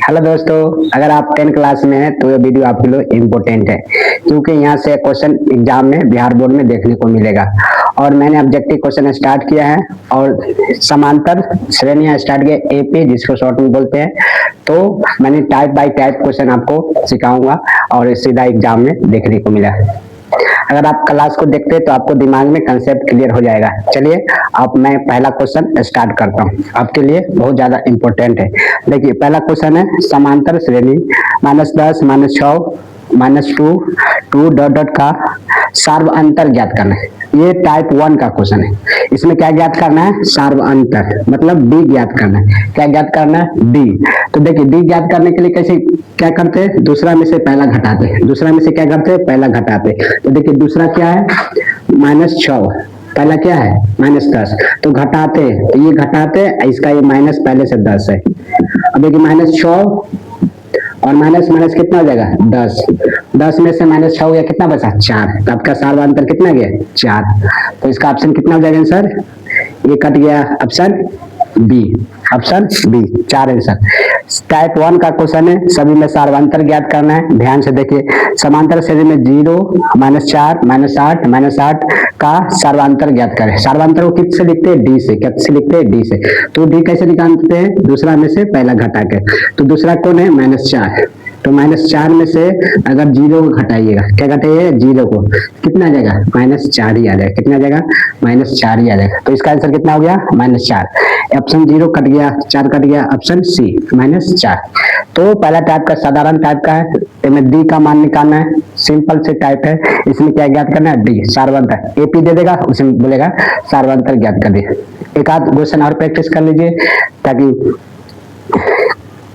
Hello दोस्तों, अगर आप 10 क्लास में हैं तो ये वीडियो आपके लिए इम्पोर्टेंट है क्योंकि यहाँ से क्वेश्चन एग्जाम में बिहार बोर्ड में देखने को मिलेगा। और मैंने ऑब्जेक्टिव क्वेश्चन स्टार्ट किया है और समांतर श्रेणियां स्टार्ट किया एपी जिसको शॉर्ट में बोलते हैं। तो मैंने टाइप बाय टाइप क्वेश्चन आपको सिखाऊंगा और सीधा एग्जाम में देखने को मिला। अगर आप क्लास को देखते हैं तो आपको दिमाग में कंसेप्ट क्लियर हो जाएगा। चलिए अब मैं पहला क्वेश्चन स्टार्ट करता हूँ, आपके लिए बहुत ज्यादा इंपॉर्टेंट है। देखिए पहला क्वेश्चन है समांतर श्रेणी -10 -6 -2 2 डॉट डॉट का सार्व अंतर ज्ञात करना है। ये टाइप 1 का क्वेश्चन है। इसमें क्या ज्ञात करना है? सार्व अंतर मतलब डी ज्ञात करना है। क्या ज्ञात करना है? डी। तो देखिए डी ज्ञात करने के लिए कैसे क्या करते हैं? दूसरा में से पहला घटाते हैं। दूसरा में से क्या करते हैं? पहला घटाते हैं। तो देखिए दूसरा क्या है? -6, पहला क्या है? -10। तो घटाते हैं, तो ये घटाते हैं, इसका ये माइनस पहले से 10 है। अब देखिए -6 और माइनस माइनस कितना हो जाएगा? 10। 10 में से -6 हो गया, कितना बचा? 4। तो आपका सार्वंतर कितना गया? 4। तो इसका ऑप्शन कितना हो जाएगा आंसर? ये कट गया, option B. Option B 4 answer. Type 1 का क्वेश्चन है, सभी में सार्वंतर ज्ञात करना है। ध्यान से देखिए समांतर श्रेणी में 0 -4 -8 -8 का सार्वंतर ज्ञात करें। सार्वंतर को किससे लिखते हैं? डी से। किससे लिखते हैं? डी से। तो डी कैसे निकालते हैं? दूसरा में से पहला घटा के। तो दूसरा कौन है? -4। तो -4 में से अगर 0 को घटाइएगा, क्या घटाइए? 0 को, कितना आ जाएगा? -4 ही आ जाएगा। कितना आ जाएगा? -4 ही आ जाएगा। तो इसका आंसर कितना हो गया? -4। ऑप्शन 0 कट गया, 4 कट गया, ऑप्शन सी -4। तो पहला टाइप का साधारण टाइप का है, इसमें डी का मान निकालना है। सिंपल से टाइप है, इसमें क्या ज्ञात करना है? डी सार्वंतर। एपी दे देगा, उसमें बोलेगा सार्वंतर ज्ञात कर दिए। एक आध क्वेश्चन और प्रैक्टिस कर लीजिए ताकि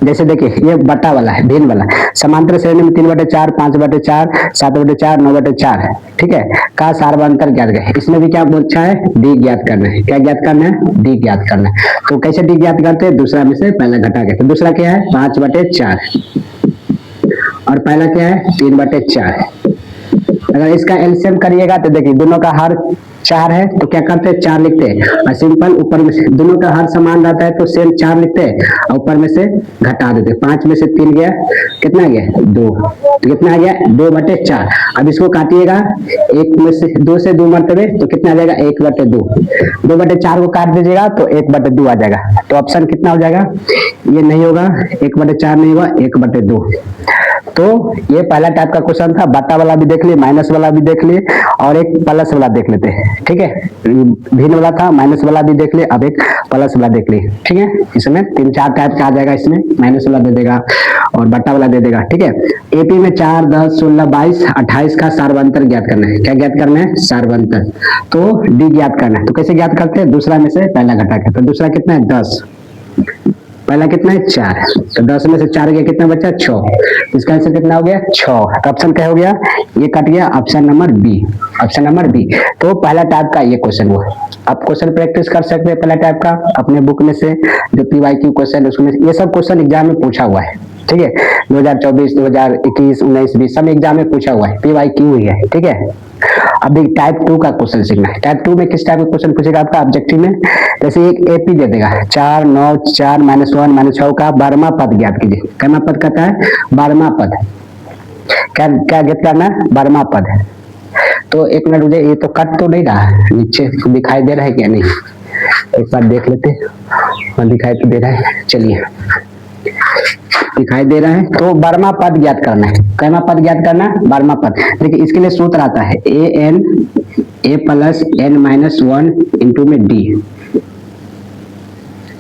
जैसे देखिए ये बटा वाला है, भिन्न वाला। समांतर श्रेणी में 3/4 5/4 7/4 9/4 ठीक है का सार्वंतर ज्ञात करें। इसमें भी क्या पूछा है? डी ज्ञात करना है। क्या ज्ञात करना है? डी ज्ञात करना है। तो कैसे डी ज्ञात करते हैं? दूसरा में से पहला घटा के। तो दूसरा क्या है? 5/4 और पहला क्या है? 3/4। अगर इसका एलसीएम करिएगा तो देखिए दोनों का हर 4 है, तो क्या करते हैं? 4 लिखते हैं और सिंपल ऊपर में से दोनों का हर समान रहता है तो सेम 4 लिखते हैं और ऊपर में से घटा देते हैं। 5 में से 3 गया, कितना गया? 2। तो कितना आ गया? 2/4। अब इसको काटिएगा, 1 में से 2 से 2 मरतबे, तो कितना आ जाएगा? 1/2। 2/4 को काट दीजिएगा तो 1/2 आ जाएगा। तो ऑप्शन कितना हो जाएगा? ये नहीं होगा, 1/4 नहीं होगा, 1/2। तो ये पहला टाइप का क्वेश्चन था। बटा वाला भी देख लिए, माइनस वाला भी देख लिए और एक प्लस वाला देख लेते हैं। ठीक है, भिन्न वाला था, माइनस वाला भी देख लिए, अब एक प्लस वाला देख लिए। ठीक है, इसमें 3-4 टाइप का आ जाएगा। इसमें माइनस वाला दे देगा और बटा वाला दे देगा। ठीक है, एपी में 4 10 16 22 28 का सार्वंतर ज्ञात करना है। क्या ज्ञात करना है? सार्वंतर। तो डी ज्ञात करना है। तो कैसे ज्ञात करते हैं? दूसरा में से पहला घटा के। तो दूसरा कितना है? 10। पहला कितना है? 4। तो 10 में से 4 गया, कितना बचा? 6। इसका आंसर कितना हो गया? 6। तो ऑप्शन क्या हो गया? ये कट गया, option number B. Option number B. तो पहला टाइप का ये क्वेश्चन हुआ। आप क्वेश्चन प्रैक्टिस कर सकते हैं पहला टाइप का अपने बुक में से, जो पीवाईक्यू क्वेश्चन उसमें ये सब क्वेश्चन एग्जाम में पूछा हुआ है। ठीक है, 2024 2021 19 20 सब एग्जाम में पूछा हुआ है, पीवाईक्यू ही है। ठीक है, अभी टाइप 2 का क्वेश्चन सीखना है। टाइप 2 में किस टाइप का क्वेश्चन पूछेगा आपका ऑब्जेक्टिव में? जैसे एक एपी दे देगा 4 9 4 -1 -6 का 12वां पद ज्ञात कीजिए। कितना पद कहता है? 12वां पद। क्या क्या ज्ञात करना है? 12वां पद। तो एक मिनट मुझे, ये तो कट तो नहीं रहा है, नीचे दिखाई दे रहा है क्या? नहीं, एक बार देख लेते हैं। दिखाई तो दे रहा है, चलिए दिखाई दे रहा है। तो 12वां पद ज्ञात करना है। कितना पद ज्ञात करना है? 12वां पद। देखिए इसके लिए सूत्र आता है a plus n minus 1 into में d।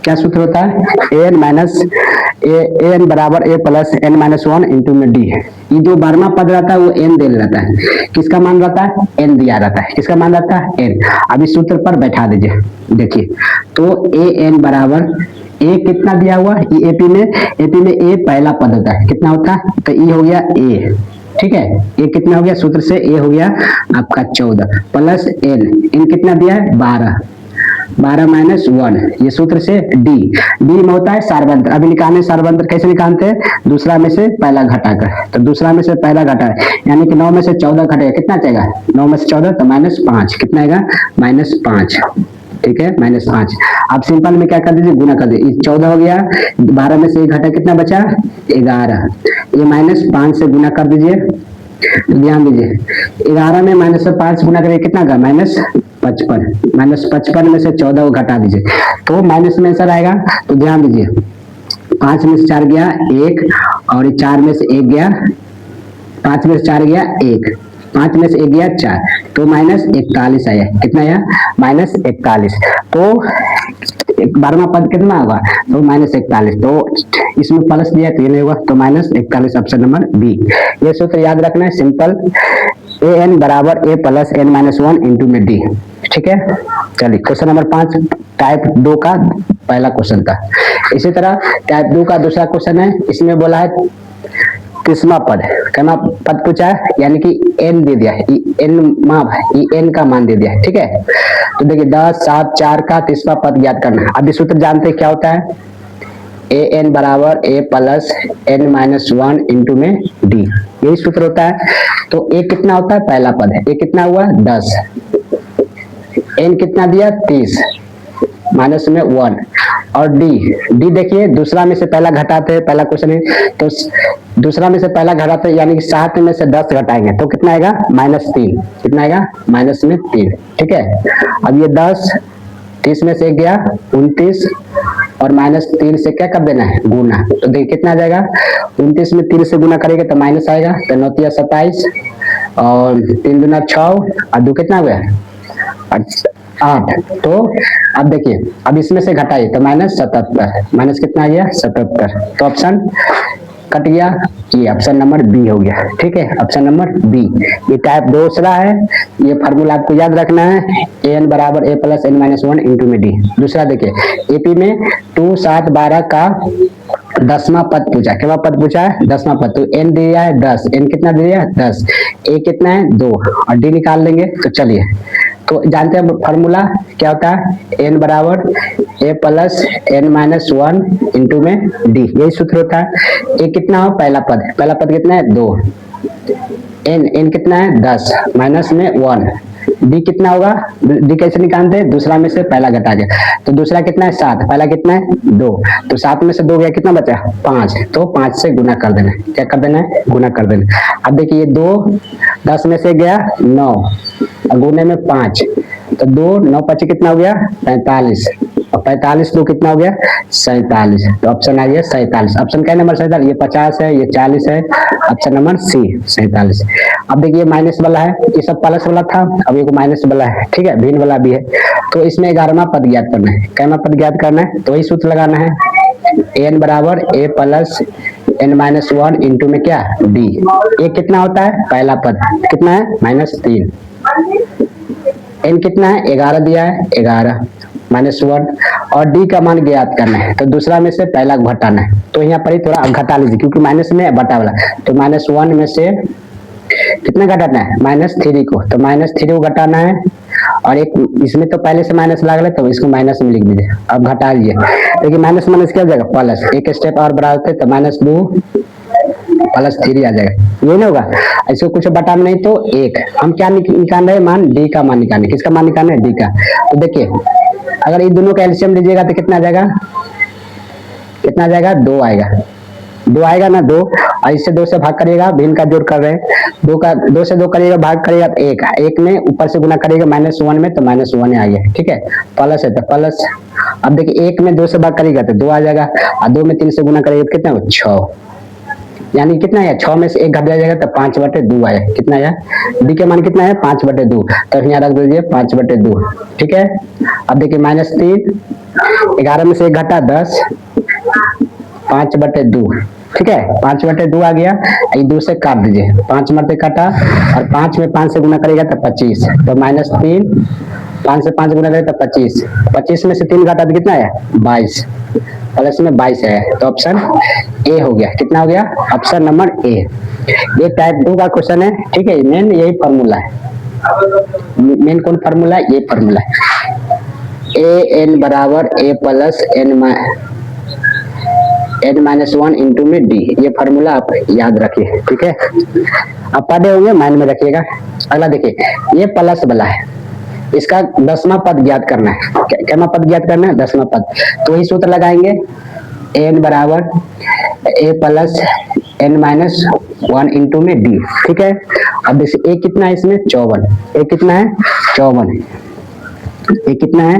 क्या सूत्र होता है? an बराबर a plus n minus 1 into में d है। ये जो 12वां पद रहता है वो n दे रहता है। किसका मान रहता है? n दिया रहता है। किसका मान रहता है? n। अब इस सूत्र पर बैठा दीजिए। देखिए तो an बराबर ए कितना दिया हुआ? एपी में ए पहला पद होता है। कितना होता है? तो ई हो गया ए। ठीक है, ए कितना हो गया? सूत्र से ए हो गया आपका 14 प्लस एन कितना दिया है? 12 माइनस 1, ये सूत्र से डी में होता है सार्वंतर। अभी निकालने सार्वंतर कैसे निकालते हैं? दूसरा में से पहला घटाकर। तो दूसरा में से पहला घटा यानी कि 9 में से 14 घटेगा, कितना चाहिए? 9 में से 14 तो -5, कितना आएगा? -5। ठीक है, -5। आप सिंपल में क्या कर दीजिए, गुना कर दीजिए। 14 हो गया, 12 में से 1 घटा, कितना बचा 11। ये -5 से गुना कर दीजिए, ध्यान दीजिए 11 में -5 गुना करिए, कितना का -55। -55 में से 14 को घटा दीजिए तो माइनस में आंसर आएगा। तो ध्यान दीजिए 5 में से 4 गया 1, और 4 में से 1 गया, 5 में से 4 गया 1, 5 में से 1 गया 4, तो -41 आया। कितना आया, -41। तो 12वां पद कितना होगा, तो -41। तो इसमें प्लस दिया तो ये नहीं होगा, तो -41 ऑप्शन नंबर बी। ये सूत्र याद रखना है, सिंपल। an बराबर a plus n minus 1 into में d। ठीक है, चलिए क्वेश्चन नंबर 5 टाइप 2 का पहला क्वेश्चन था। इसी तरह टाइप 2 का दूसरा क्वेश्चन है, इसमें बोला है 30वां पद, कहना पद पूछा है, यानी कि n दे दिया है, n का मान दे दिया है। ठीक है, तो देखिए 10, 7, 4 का 30वां पद ज्ञात करना है। अब ये सूत्र जानते हैं क्या होता है, an बराबर a plus n minus 1 into में d, यही सूत्र होता है। तो a कितना होता है, पहला पद है, a कितना हुआ 10, n कितना दिया 30, माइनस में 1, और d देखिए दूसरा में से पहला घटाते हैं, पहला क्वेश्चन है तो दूसरा में से पहला घटाते हैं, यानी कि 7 में से 10 घटाएंगे तो कितना आएगा -3, कितना आएगा -3। ठीक है, अब ये 10, 30 में से 1 गया 29, और -3 से क्या कर देना है, गुना। तो देखिए कितना आ जाएगा, 29 में 3 से गुना करेंगे तो माइनस आएगा, तो 9 × 27, और 3 दूना 6, और 2 कितना हुआ 8। तो अब देखिए, अब इसमें से घटाइए तो -77, माइनस कितना आ गया 77। तो ऑप्शन कट गया, ये ऑप्शन नंबर बी हो गया। ठीक है, ऑप्शन नंबर बी। ये टाइप दूसरा है, ये फार्मूला आपको याद रखना है, an बराबर a plus n minus 1 into में d। दूसरा देखिए एपी में 2, 7, 12 का 10वां पद पूछा, क्या पद पूछा है 10वां पद। तो n दिया है 10, n कितना दिया है 10, a कितना है 2, और d निकाल लेंगे। तो चलिए, तो जानते हैं फॉर्मूला क्या होता है, n बराबर a plus n minus 1 into में d, यही सूत्र होता है। a कितना हो, पहला पद कितना है 2, n कितना है 10, माइनस में 1, d कितना होगा, d कैसे निकालते हैं, दूसरा में से पहला घटा के। तो दूसरा कितना है 7, पहला कितना है 2, तो 7 में से 2 गया, कितना बचा 5, तो 5 से गुना कर देना है। क्या कर देना है, गुना कर देना। अब देखिए 2, 10 में से गया 9, और गुने में 5, तो 2, 9, 5 कितना हो गया 45, और 45 2 कितना हो गया 47। तो ऑप्शन आ गया 47। ऑप्शन क्या नंबर 47, ये 50 है, ये 40 है, ऑप्शन नंबर सी 47। अब देखिए माइनस वाला है, ये सब प्लस वाला था, अब ये माइनस वाला है। ठीक है, भिन्न वाला भी है। तो इसमें 11वां पद ज्ञात करना है, कैमा पद ज्ञात करना है, तो वही सूत्र लगाना है, n बराबर a plus n minus 1 into में क्या d। a कितना होता है, पहला पद कितना है -3, n कितना है 11 दिया है 11 -1, और d का मान ज्ञात करना है। तो दूसरा में से पहला घटाना है, तो यहाँ पर ही थोड़ा घटा लीजिए क्योंकि माइनस में बटा वाला। तो -1 में से कितना घटाना है -3 को, तो -3 को घटाना है, और एक इसमें तो पहले से माइनस लग रहा है तो इसको माइनस में लिख दीजिए। अब घटा लीजिए, देखिए माइनस माइनस क्या हो जाएगा प्लस, एक स्टेप और बढ़ा देते तो -2 प्लस 3 आ जाएगा, ये नहीं होगा। इसको कुछ बटाना नहीं तो 1, हम क्या निकाल रहे हैं, मान d का मान निकालना है। किसका मान निकालना है, d का। तो देखिए अगर इन दोनों का एलसीएम लीजिएगा तो कितना आ जाएगा, 2 आएगा, 2 आएगा ना 2, और इससे 2 से भाग करिएगा, भिन्न का जोड़ कर रहे हैं, 2 से 2 करिएगा, भाग करिएगा तो 1 में ऊपर से गुना करिएगा -1 में, तो -1 आ गया। ठीक है, प्लस है तो प्लस। अब देखिए 1 में 2 से भाग करिएगा तो 2 आ जाएगा, और 2 में 3 से गुना करिएगा तो कितना 6, यानी कितना है 6 में से 1 घट जाएगा तो 5/2 आया। कितना आया, डी के मान कितना है 5/2, तो यहाँ रख दीजिए 5/2। ठीक है, अब देखिए -3, 11 में से 1 घटा 10, 5/2। ठीक है, 5/2 आ गया, 2 से काट दीजिए, 5 मरते काटा, और 5 में 5 से गुना करेगा तो 25, तो -3, 5 से 5 गुना करेगा तो 25, 25 में से 3 घटा तो कितना है 22, प्लस में 22 है। तो ऑप्शन ए हो गया। कितना हो गया, ऑप्शन नंबर ए। ये टाइप 2 का क्वेश्चन है। ठीक है, मेन यही फॉर्मूला है, मेन कौन फॉर्मूला है, ये फॉर्मूला है, an बराबर a plus n minus 1 into में d, ये फॉर्मूला आप याद रखिए। ठीक है, आप पढ़े होंगे, माइंड में रखिएगा। अगला देखिए, ये प्लस वाला है, इसका 10वां पद ज्ञात करना है। क्या पद ज्ञात करना है? 10वां पद। तो वही सूत्र लगाएंगे, n बराबर a plus n minus 1 into में d। ठीक है, अब देखिए a कितना है इसमें? 54। a कितना है? 54। a कितना है?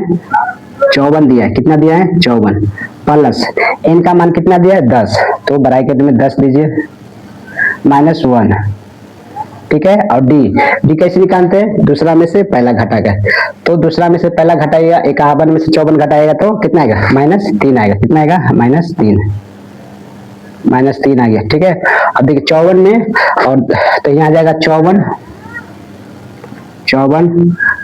54 दिया है। कितना दिया है? 54 प्लस n का मान कितना दिया है? 10। तो ब्रैकेट में 10 दीजिए माइनस 1। ठीक है, और डी कैसे निकालते हैं? दूसरा में से पहला घटाकर। तो दूसरा में से पहला घटाइएगा, 51 में से 54 घटाएगा तो कितना आएगा? -3 आएगा। कितना आएगा? -3 आ गया। ठीक है, अब देखिए 54 में, और तो यहाँ आ जाएगा 54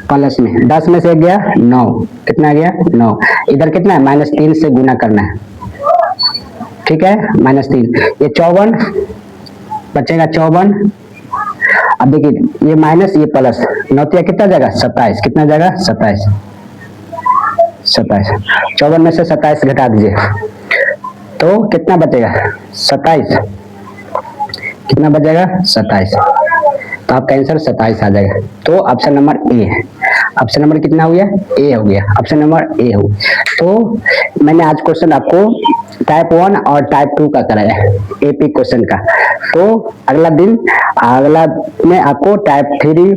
प्लस में 10 में से गया 9। कितना आ गया? 9। इधर कितना है? -3 से गुना करना है। ठीक है, -3, ये 54 बचेगा 54। अब देखिए ये माइनस ये प्लस, 9 कितना जाएगा? 27। कितना जाएगा? 27। 54 में से 27 घटा दीजिए तो कितना बचेगा? 27। कितना बचेगा? 27। तो आपका आंसर 27 आ जाएगा। तो ऑप्शन नंबर ए है। ऑप्शन नंबर कितना हो गया? ए हो गया। ऑप्शन नंबर ए हो। तो मैंने आज क्वेश्चन आपको टाइप 1 और टाइप 2 का कराया है, एपी क्वेश्चन का। तो अगला में आपको टाइप 3,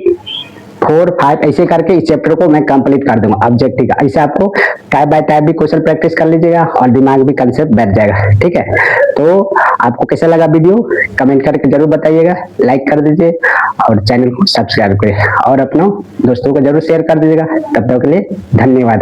4, 5 ऐसे करके इस चैप्टर को मैं कंप्लीट कर दूंगा ऑब्जेक्टिव का। ऐसे आपको टाइप बाय टाइप भी क्वेश्चन प्रैक्टिस कर लीजिएगा और दिमाग भी कंसेप्ट बैठ जाएगा। ठीक है, तो आपको कैसा लगा वीडियो कमेंट करके जरूर बताइएगा, लाइक कर दीजिए और चैनल को सब्सक्राइब करिए और अपनों दोस्तों को जरूर शेयर कर दीजिएगा। तब तक के लिए धन्यवाद।